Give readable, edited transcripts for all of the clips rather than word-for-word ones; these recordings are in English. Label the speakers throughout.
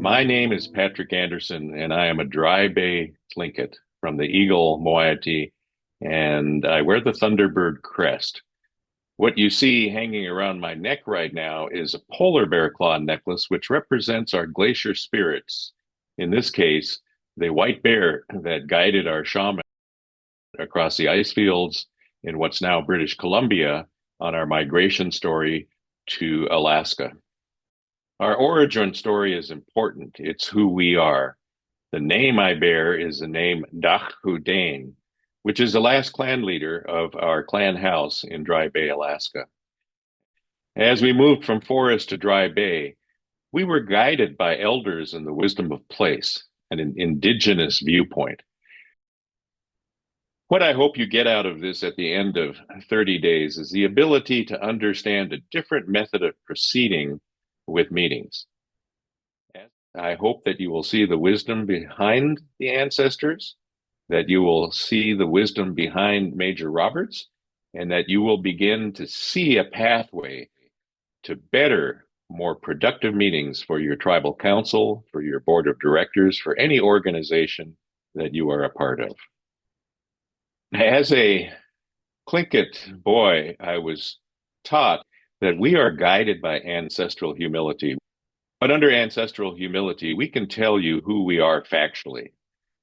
Speaker 1: My name is Patrick Anderson, and I am a Dry Bay Tlingit from the Eagle Moiety, and I wear the Thunderbird crest. What you see hanging around my neck right now is a polar bear claw necklace, which represents our glacier spirits. In this case, the white bear that guided our shaman across the ice fields in what's now British Columbia on our migration story to Alaska. Our origin story is important. It's who we are. The name I bear is the name Dach Houdain, which is the last clan leader of our clan house in Dry Bay, Alaska. As we moved from forest to Dry Bay, we were guided by elders in the wisdom of place, an indigenous viewpoint. What I hope you get out of this at the end of 30 days is the ability to understand a different method of proceeding with meetings. I hope that you will see the wisdom behind the ancestors, that you will see the wisdom behind Major Roberts, and that you will begin to see a pathway to better, more productive meetings for your tribal council, for your board of directors, for any organization that you are a part of. As a Tlingit boy, I was taught that we are guided by ancestral humility. But under ancestral humility, we can tell you who we are factually.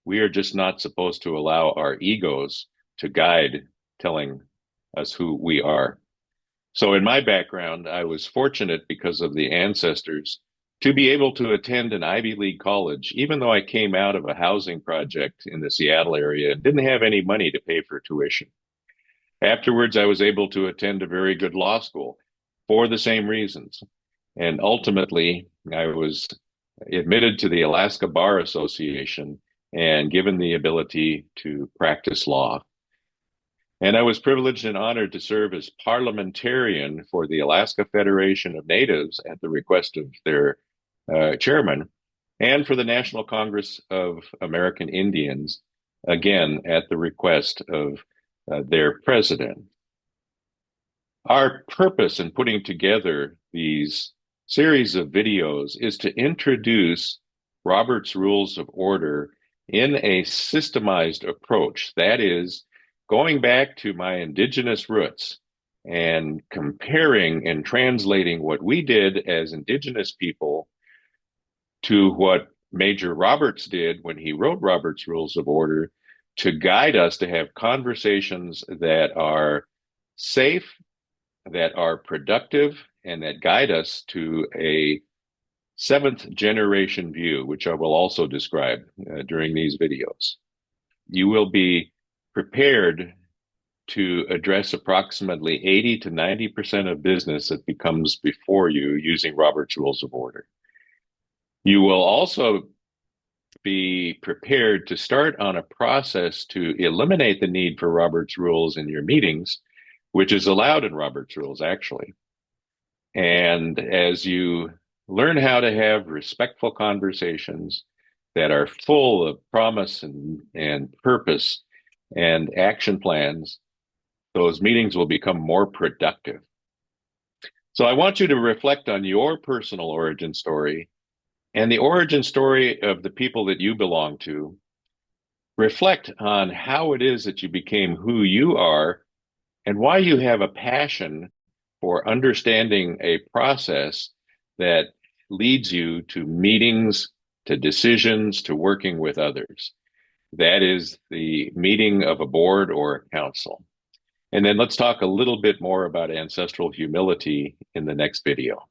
Speaker 1: We are just not supposed to allow our egos to guide telling us who we are. So in my background, I was fortunate because of the ancestors to be able to attend an Ivy League college, even though I came out of a housing project in the Seattle area and didn't have any money to pay for tuition. Afterwards, I was able to attend a very good law school for the same reasons. And ultimately, I was admitted to the Alaska Bar Association and given the ability to practice law. And I was privileged and honored to serve as parliamentarian for the Alaska Federation of Natives at the request of their chairman, and for the National Congress of American Indians, again, at the request of their president. Our purpose in putting together these series of videos is to introduce Robert's Rules of Order in a systemized approach. That is, going back to my Indigenous roots and comparing and translating what we did as Indigenous people to what Major Roberts did when he wrote Robert's Rules of Order to guide us to have conversations that are safe, that are productive, and that guide us to a seventh generation view, which I will also describe during these videos. You will be prepared to address approximately 80 to 90% of business that becomes before you using Robert's Rules of Order. You will also be prepared to start on a process to eliminate the need for Robert's Rules in your meetings, which is allowed in Robert's Rules, actually. And as you learn how to have respectful conversations that are full of promise and purpose and action plans, those meetings will become more productive. So I want you to reflect on your personal origin story and the origin story of the people that you belong to. Reflect on how it is that you became who you are and why you have a passion for understanding a process that leads you to meetings, to decisions, to working with others. That is the meeting of a board or a council. And then let's talk a little bit more about ancestral humility in the next video.